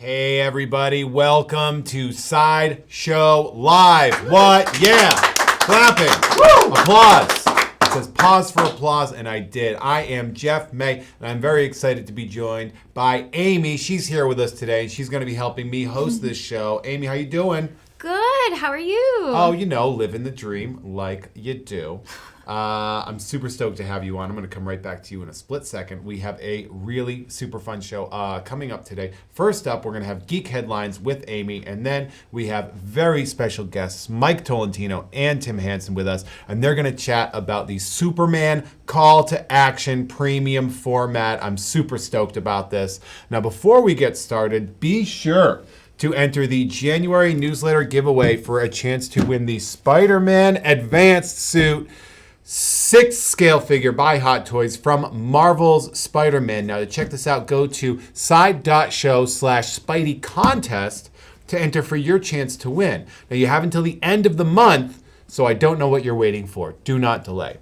Hey everybody, welcome to Sideshow Live. What? Yeah. Clapping. Woo! Applause. It says pause for applause, and I did. I am Jeff May, and I'm very excited to be joined by Amy. She's here with us today. She's going to be helping me host this show. Amy, how you doing? Good. How are you? Oh, living the dream like you do. I'm super stoked to have you on. I'm going to come right back to you in a split second. We have a really super fun show coming up today. First up, we're going to have Geek Headlines with Amy, and then we have very special guests, Mike Tolentino and Tim Hansen with us, and they're going to chat about the Superman Call to Action premium format. I'm super stoked about this. Now, before we get started, be sure to enter the January newsletter giveaway for a chance to win the Spider-Man Advanced Suit 6th scale figure by Hot Toys from Marvel's Spider-Man. Now to check this out, go to side.show/Spidey contest to enter for your chance to win. Now you have until the end of the month, so I don't know what you're waiting for. Do not delay.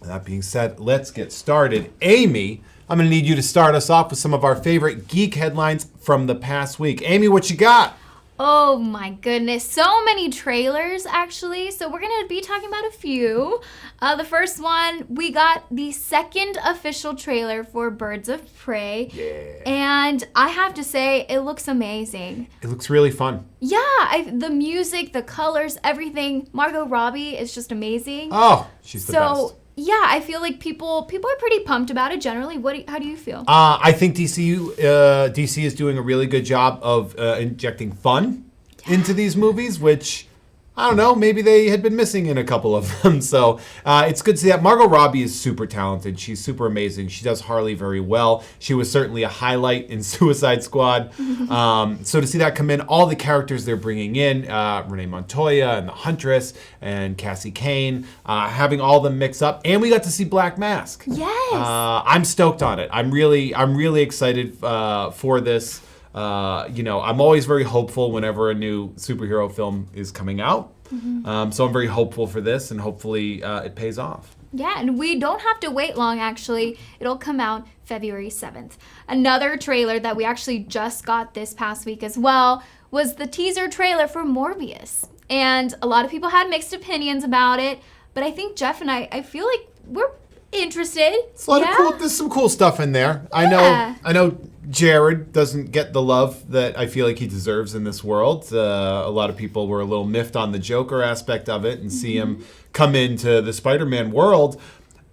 That being said, let's get started. Amy, I'm going to need you to start us off with some of our favorite geek headlines from the past week. Amy, what you got? Oh my goodness, so many trailers actually. So we're going to be talking about a few. The first one, we got the second official trailer for Birds of Prey. Yeah. And I have to say, it looks amazing. It looks really fun. Yeah, the music, the colors, everything. Margot Robbie is just amazing. Oh, she's the best. Yeah, I feel like people are pretty pumped about it generally. How do you feel? I think DC is doing a really good job of injecting fun into these movies, which, I don't know, maybe they had been missing in a couple of them. So it's good to see that. Margot Robbie is super talented. She's super amazing. She does Harley very well. She was certainly a highlight in Suicide Squad. So to see that come in, all the characters they're bringing in, Renee Montoya and the Huntress and Cassie Kane, having all of them mix up. And we got to see Black Mask. Yes. I'm stoked on it. I'm really excited for this. I'm always very hopeful whenever a new superhero film is coming out. So I'm very hopeful for this, and hopefully it pays off. Yeah, and we don't have to wait long, actually. It'll come out February 7th. Another trailer that we actually just got this past week as well was the teaser trailer for Morbius. And a lot of people had mixed opinions about it, but I think Jeff and I feel like we're interested. It's a lot of cool. There's some cool stuff in there. Yeah. I know Jared doesn't get the love that I feel like he deserves in this world. A lot of people were a little miffed on the Joker aspect of it and see him come into the Spider-Man world.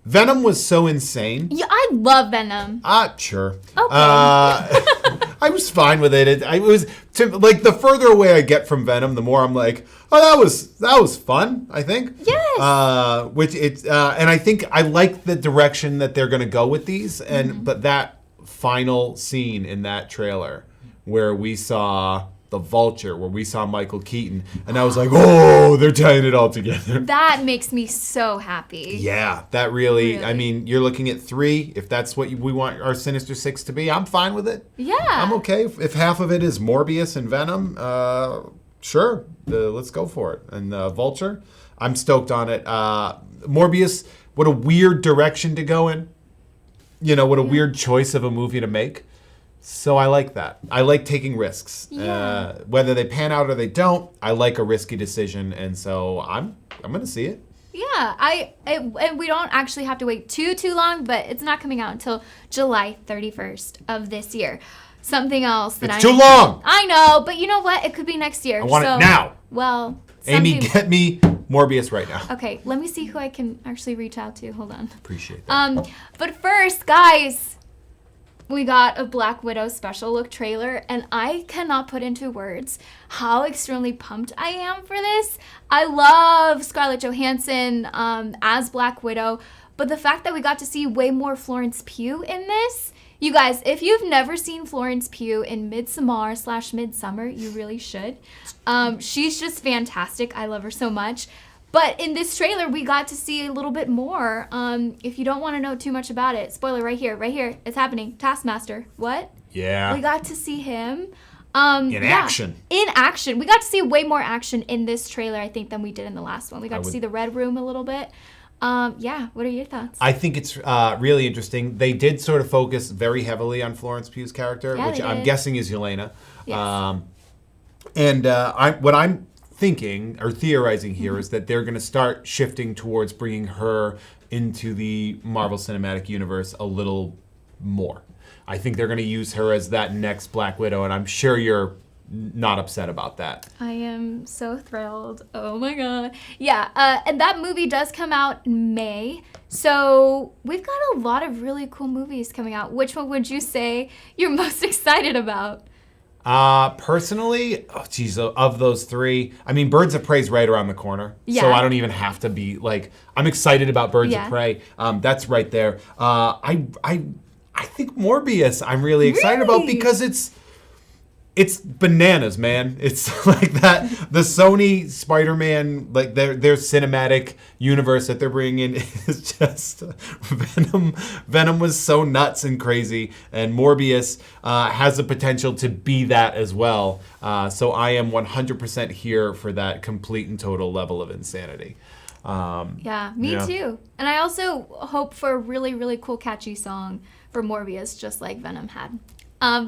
Venom was so insane. Yeah, I love Venom. Sure. Okay. I was fine with it. It was like the further away I get from Venom, the more I'm like, oh, that was fun. I think. Yes. And I think I like the direction that they're going to go with these, but that final scene in that trailer where we saw the Vulture, where we saw Michael Keaton, and I was like, oh, they're tying it all together. That makes me so happy. Yeah, that really. I mean, you're looking at 3. If that's what we want our Sinister 6 to be, I'm fine with it. Yeah. I'm okay. If half of it is Morbius and Venom, sure, let's go for it. And Vulture, I'm stoked on it. Morbius, what a weird direction to go in. What a weird choice of a movie to make. So I like that. I like taking risks. Yeah. Whether they pan out or they don't, I like a risky decision, and so I'm going to see it. Yeah, and we don't actually have to wait too long, but it's not coming out until July 31st of this year. Something else that It's too long. I know, but you know what? It could be next year. I want it now. Well, Amy, get me Morbius right now. Okay, let me see who I can actually reach out to. Hold on. Appreciate that. But first, guys, we got a Black Widow special look trailer, and I cannot put into words how extremely pumped I am for this. I love Scarlett Johansson as Black Widow, but the fact that we got to see way more Florence Pugh in this, you guys, if you've never seen Florence Pugh in Midsommar/Midsummer, you really should. She's just fantastic. I love her so much. But in this trailer, we got to see a little bit more. If you don't want to know too much about it, spoiler right here, it's happening. Taskmaster. What? Yeah. We got to see him. In action. In action. We got to see way more action in this trailer, I think, than we did in the last one. We got to see the Red Room a little bit. Yeah, what are your thoughts? I think it's really interesting. They did sort of focus very heavily on Florence Pugh's character, Yeah, which they I'm did. guessing is Yelena. Yes. What I'm thinking or theorizing here is that they're going to start shifting towards bringing her into the Marvel Cinematic Universe a little more. I think they're going to use her as that next Black Widow, and I'm sure you're not upset about that. I am so thrilled. Oh my god. Yeah, and that movie does come out in May. So we've got a lot of really cool movies coming out. Which one would you say you're most excited about? Personally, of those three, I mean, Birds of Prey's right around the corner. Yeah. So I don't even have to be like, I'm excited about Birds Yeah. of Prey. That's right there. I think Morbius I'm really excited about Really? because it's bananas, man. It's like that the Sony Spider-Man, like their cinematic universe that they're bringing in is just Venom. Venom was so nuts and crazy, and Morbius has the potential to be that as well. So I am 100% here for that complete and total level of insanity. Yeah, me Yeah. too. And I also hope for a really, really cool, catchy song for Morbius, just like Venom had.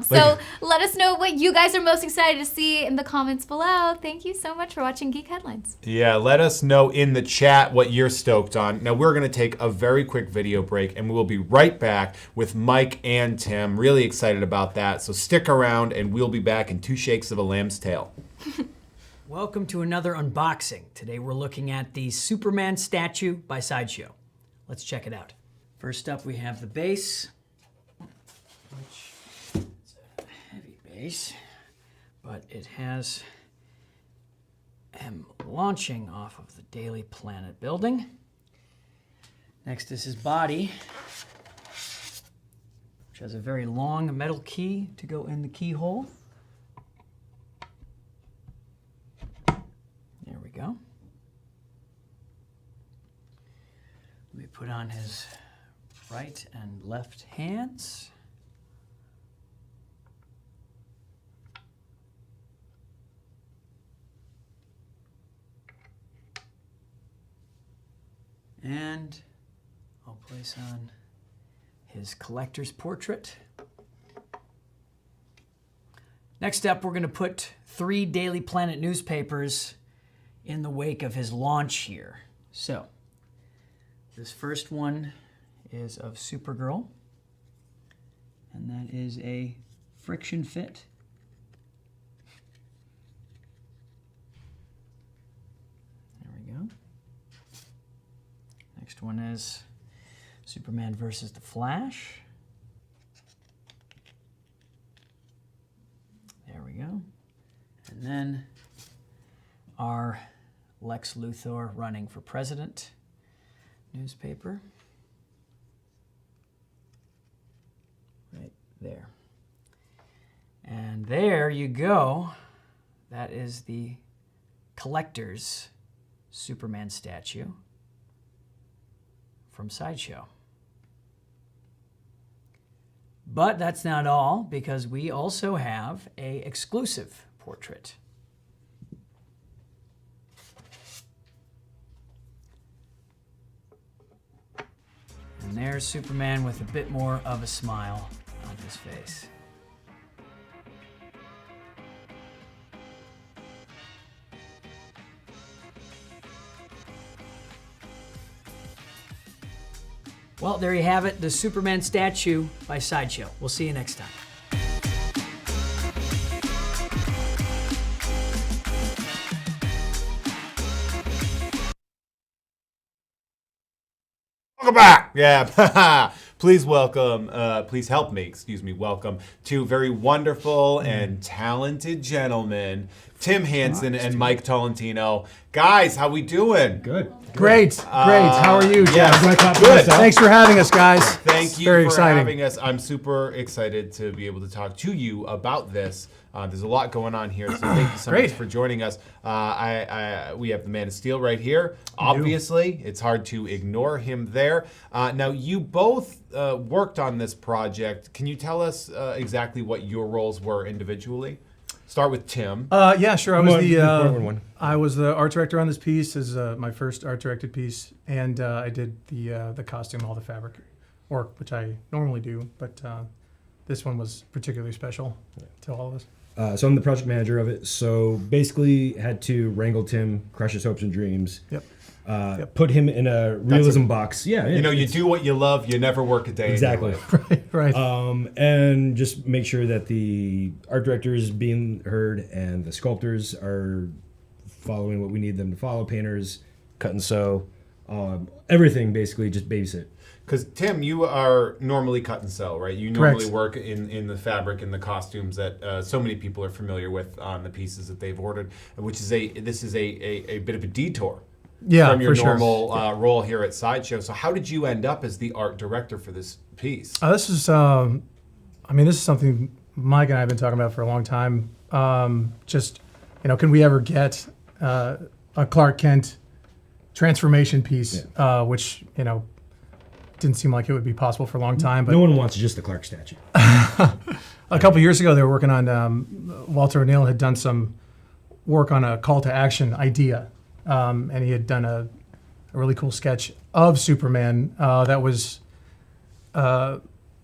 So let us know what you guys are most excited to see in the comments below. Thank you so much for watching Geek Headlines. Yeah, let us know in the chat what you're stoked on. Now, we're going to take a very quick video break, and we will be right back with Mike and Tim. Really excited about that. So stick around, and we'll be back in 2 shakes of a lamb's tail. Welcome to another unboxing. Today we're looking at the Superman statue by Sideshow. Let's check it out. First up we have the base, which is a heavy base, but it has him launching off of the Daily Planet building. Next is his body, which has a very long metal key to go in the keyhole. There we go. Let me put on his right and left hands. And I'll place on his collector's portrait. Next up, we're going to put 3 Daily Planet newspapers in the wake of his launch here. So, this first one is of Supergirl, and that is a friction fit. There we go. Next one is Superman versus the Flash. There we go. And then our Lex Luthor running for president newspaper. Right there. And there you go. That is the collector's Superman statue from Sideshow. But that's not all, because we also have an exclusive portrait. And there's Superman with a bit more of a smile on his face. Well, there you have it, the Superman statue by Sideshow. We'll see you next time. Welcome back. Yeah. Please welcome, please help me, welcome 2 very wonderful and talented gentlemen, Tim Hansen and Mike Tolentino. Guys, how we doing? Good. Great. How are you, Jeff? Yes, good. Thanks for having us, guys. Thank you Very for exciting. having us. I'm super excited to be able to talk to you about this. There's a lot going on here, so thank you so much for joining us. We have the Man of Steel right here. Obviously, it's hard to ignore him there. Now, you both worked on this project. Can you tell us exactly what your roles were individually? start with Tim. Yeah, sure. One. I was the art director on this piece. This is my first art directed piece, and I did the costume, all the fabric work, which I normally do, but this one was particularly special to all of us. So I'm the project manager of it. So basically, had to wrangle Tim, crush his hopes and dreams. Yep. Put him in a realism box. Yeah, You do what you love. You never work a day. Exactly. In your life. Right. And just make sure that the art director is being heard and the sculptors are following what we need them to follow. Painters, cut and sew, everything basically. Just babysit. Because Tim, you are normally cut and sew, right? You normally Correct. work in the fabric and the costumes that so many people are familiar with on the pieces that they've ordered, which is this is a bit of a detour. Yeah, from your for sure. normal role here at Sideshow. So how did you end up as the art director for this piece? This is, this is something Mike and I have been talking about for a long time. Can we ever get a Clark Kent transformation piece, which, didn't seem like it would be possible for a long time. But No one wants just the Clark statue. a couple years ago, they were working on, Walter O'Neill had done some work on a call to action idea. And he had done a really cool sketch of Superman that was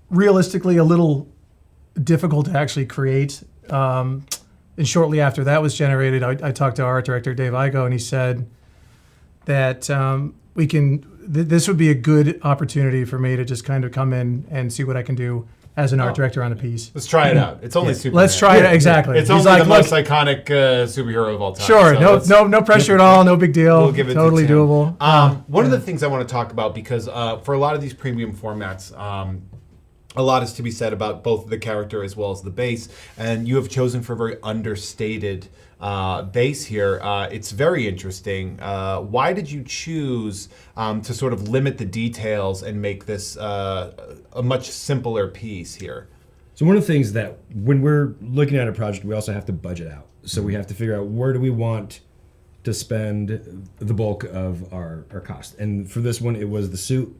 realistically a little difficult to actually create. And shortly after that was generated, I talked to our art director, Dave Igo, and he said that this would be a good opportunity for me to just kind of come in and see what I can do as an art director on a piece. Let's try it out. It's only Superman. Let's try it, exactly. It's He's only like, the most iconic superhero of all time. Sure, so no pressure at all, no big deal. We'll give it totally to Tim. doable. One of the things I want to talk about, because for a lot of these premium formats, a lot is to be said about both the character as well as the base, and you have chosen for a very understated base here. It's very interesting. Why did you choose to sort of limit the details and make this a much simpler piece here? So one of the things that when we're looking at a project, we also have to budget out. So we have to figure out where do we want to spend the bulk of our cost. And for this one, it was the suit.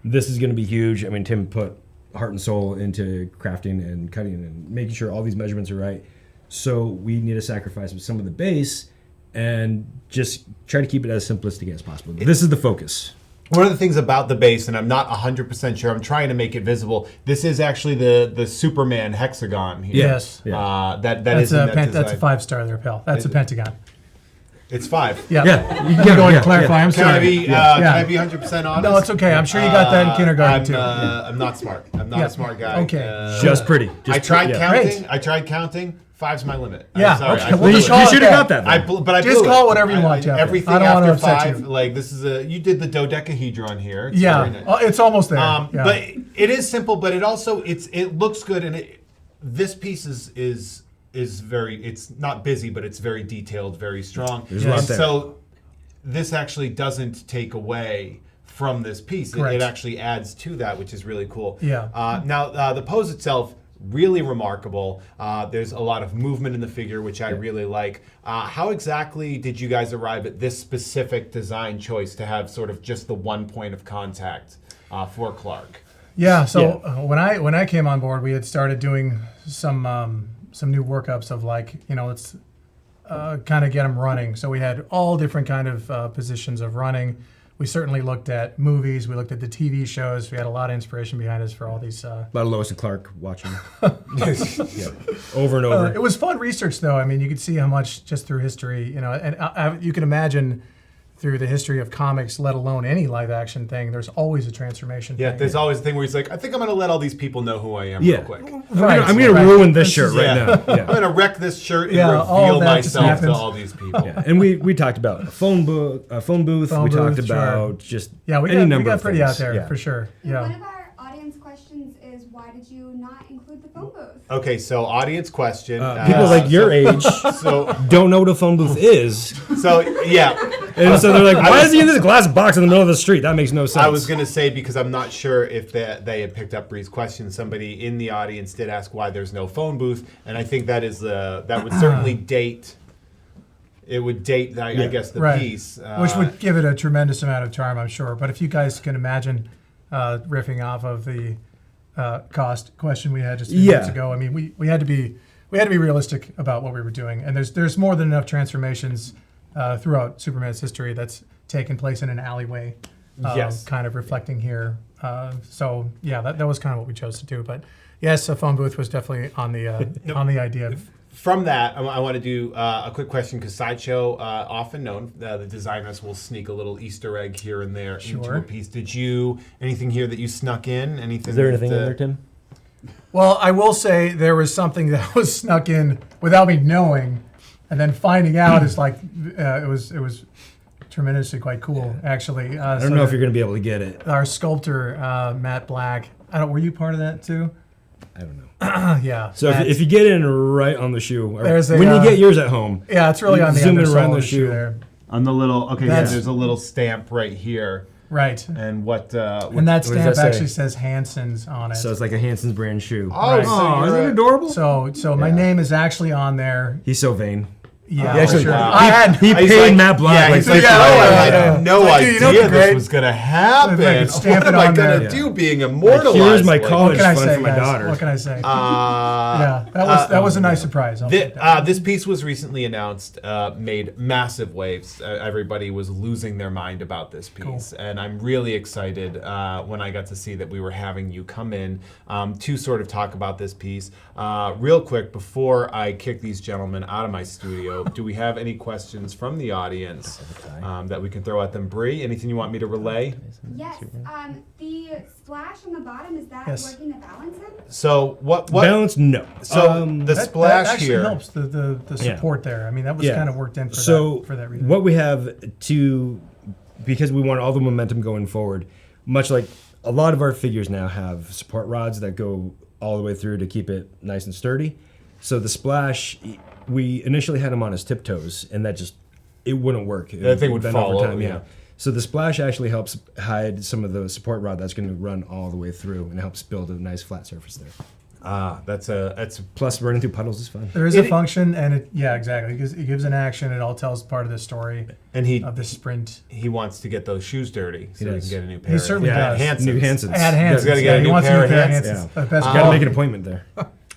This is going to be huge. I mean, Tim put heart and soul into crafting and cutting and making sure all these measurements are right. So we need to sacrifice some of the base and just try to keep it as simplistic as possible. This is the focus. One of the things about the base, and I'm not 100% sure, I'm trying to make it visible, this is actually the Superman hexagon here. Yes. That's That's a 5-star there, pal. That's a pentagon. It's 5. Yeah. Yeah. You can go and clarify. I'm Can sorry. Can I be 100% honest? No, it's okay. I'm sure you got that in kindergarten too. I'm not smart. I'm not a smart guy. Okay. Just pretty. I tried counting. Great. I tried counting. 5's my limit. Yeah, I'm sorry. okay. I Well, blew you it. should have got that. I blew Just it. call it whatever you want, Jeff. Everything I don't wanna after upset 5, you. like this is you did the dodecahedron here. It's Yeah, very nice. it's almost there. Yeah. But it is simple, but it also it looks good, and this piece is very, it's not busy, but it's very detailed, very strong. There's a lot And there. so this actually doesn't take away from this piece. It Correct. actually adds to that, which is really cool. Yeah. Now the pose itself, really remarkable. There's a lot of movement in the figure, which I really like. How exactly did you guys arrive at this specific design choice to have sort of just the one point of contact for Clark? Yeah. So when I came on board, we had started doing some new workups of let's kind of get them running. So we had all different kind of positions of running. We certainly looked at movies. We looked at the TV shows. We had a lot of inspiration behind us for all these. A lot of Lois and Clark watching. Over and over. It was fun research, though. I mean, you could see how much just through history, and you can imagine through the history of comics, let alone any live action thing, there's always a transformation. Yeah, thing. there's always a thing where he's like, I think I'm going to let all these people know who I am real quick. Right. I'm going to ruin this shirt right now. I'm going to wreck this shirt and all reveal that just myself to happens. all these people. Yeah. And we talked about a phone booth. We talked booth, about just Yeah, we any got number of pretty things. out there Yeah. for sure. Yeah. One of our audience questions is, why did you not include the phone booth? Okay, so audience question. People like your age So, don't know what a phone booth is. yeah. And so they're like, why is he in this glass box in the middle of the street? That makes no sense. I was going to say, because I'm not sure if they had picked up Bree's question, somebody in the audience did ask why there's no phone booth, and I think that would certainly date. It would date, I guess, the Right. piece. Which would give it a tremendous amount of charm, I'm sure. But if you guys can imagine riffing off of the cost question we had just a few minutes ago, I mean, we had to be we had to be realistic about what we were doing, and there's more than enough transformations throughout Superman's history that's taken place in an alleyway. Yes. Kind of reflecting here. So yeah, that was kind of what we chose to do. But yes, a phone booth was definitely on the on the idea. From that, I want to do a quick question because Sideshow, often known, the designers will sneak a little Easter egg here and there into Sure. a piece. Did you, anything here that you snuck in? Anything? Is there anything that, in there, Tim? Well, I will say there was something that was snuck in without me knowing, and then finding out is like it was tremendously quite cool, actually. I don't know if you're going to be able to get it. Our sculptor, Matt Black. Were you part of that too? I don't know. Yeah. So if you get in right on the shoe, or There's a, when you get yours at home, yeah, it's really on the zoom in undersole right on of the the shoe shoe. there. On the little, okay, yeah, That's- there's a little stamp right here. Right. And what And that does stamp that say? actually says Hanson's on it. So it's like a Hanson's brand shoe. Oh, Right. so isn't you're it adorable? So my name is actually on there. He's so vain. Yeah, He actually, sure. wow. he He's paid like- Matt Black yeah, like he's like, $50. I had no It's like, dude, you know idea what'd be this great? was gonna happen. If I could stamp What it am I on gonna there. do being immortalized? Here's my like college What can I fund say, for my guys? daughter. What can I say? Yeah, Yeah, that was a nice surprise. I'll take that. This piece was recently announced, made massive waves. Everybody was losing their mind about this piece, and I'm really excited when I got to see that we were having you come in to sort of talk about this piece. Real quick, before I kick these gentlemen out of my studio, do we have any questions from the audience that we can throw at them? Bree, anything you want me to relay? Yes. The splash on the bottom, is that Yes. working to balance him? So what? Balance? No. So the that splash actually here. helps the support there. I mean, that was kind of worked in for that reason. What we have to, because we want all the momentum going forward, much like a lot of our figures now have support rods that go all the way through to keep it nice and sturdy. So the splash, we initially had him on his tiptoes, and that just, it wouldn't work. That thing would bend fall over over, yeah. So the splash actually helps hide some of the support rod that's going to run all the way through, and helps build a nice flat surface there. That's a Plus, running through puddles is fun. There is a function, and exactly. It gives an action. It all tells part of the story and of the sprint. he wants to get those shoes dirty so he can does. get a new pair. He certainly does. Hansons. New Hansons. I had Hansons. gotta get a he new wants pair a of new pair of Hansons. Hansons. Yeah. The best Got to quality. make an appointment there.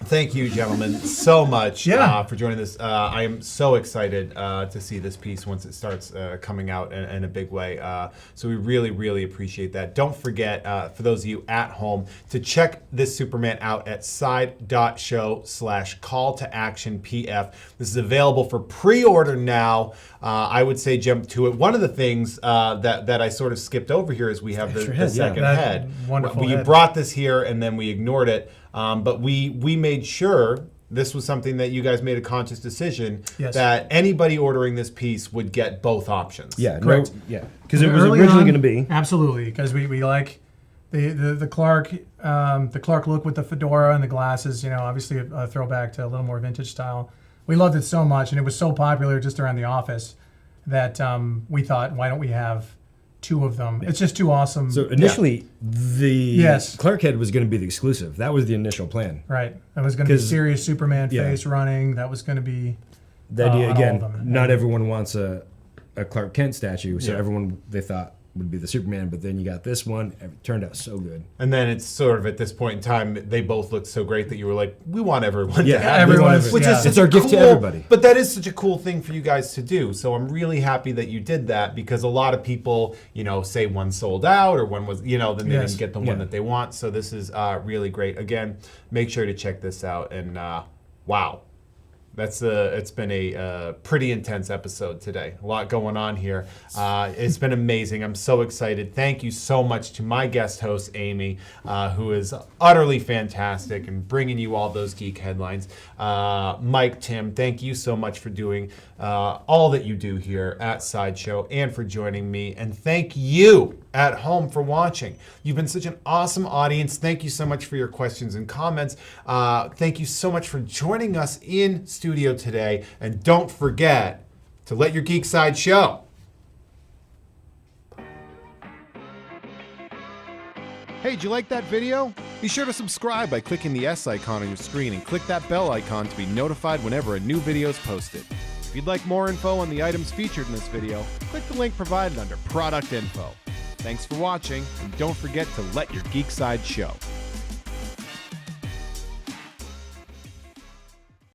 Thank you, gentlemen, so much Yeah. for joining this. I am so excited to see this piece once it starts coming out in a big way. So we really, really appreciate that. Don't forget, for those of you at home, to check this Superman out at side.show/call-to-action-PF. This is available for pre-order now. I would say jump to it. One of the things that I sort of skipped over here is we have the head, yeah. second That head. wonderful We head. brought this here and then we ignored it. But we made sure this was something that you guys made a conscious decision Yes. that anybody ordering this piece would get both options. Yeah, Correct. because it was Early originally on, going to be. absolutely, because we like the Clark look with the fedora and the glasses. You know, obviously a throwback to a little more vintage style. We loved it so much, and it was so popular just around the office that we thought, why don't we have two of them? It's just too awesome. So initially, the Yes. Clark head was going to be the exclusive. That was the initial plan. Right, that was going to be 'Cause- serious Superman yeah. face running. That was going to be The idea, on all again, of them. not everyone wants a Clark Kent statue, so Yeah. everyone they thought would be the Superman, but then you got this one. It turned out so good. And then it's sort of at this point in time, they both looked so great that you were like, we want everyone Yeah, to have everyone's- this. Which yeah. is It's such our a gift to cool- everybody. But that is such a cool thing for you guys to do. So I'm really happy that you did that because a lot of people, say one sold out or one was, then they Yes. didn't get the Yeah. one that they want. So this is really great. Again, make sure to check this out. And wow. It's been a pretty intense episode today. A lot going on here. It's been amazing. I'm so excited. Thank you so much to my guest host, Amy, who is utterly fantastic and bringing you all those geek headlines. Mike, Tim, thank you so much for doing all that you do here at Sideshow and for joining me. And thank you at home for watching. You've been such an awesome audience. Thank you so much for your questions and comments. Thank you so much for joining us in studio today. And don't forget to let your geek side show. Hey, did you like that video? Be sure to subscribe by clicking the S icon on your screen and click that bell icon to be notified whenever a new video is posted. If you'd like more info on the items featured in this video, click the link provided under Product Info. Thanks for watching, and don't forget to let your geek side show.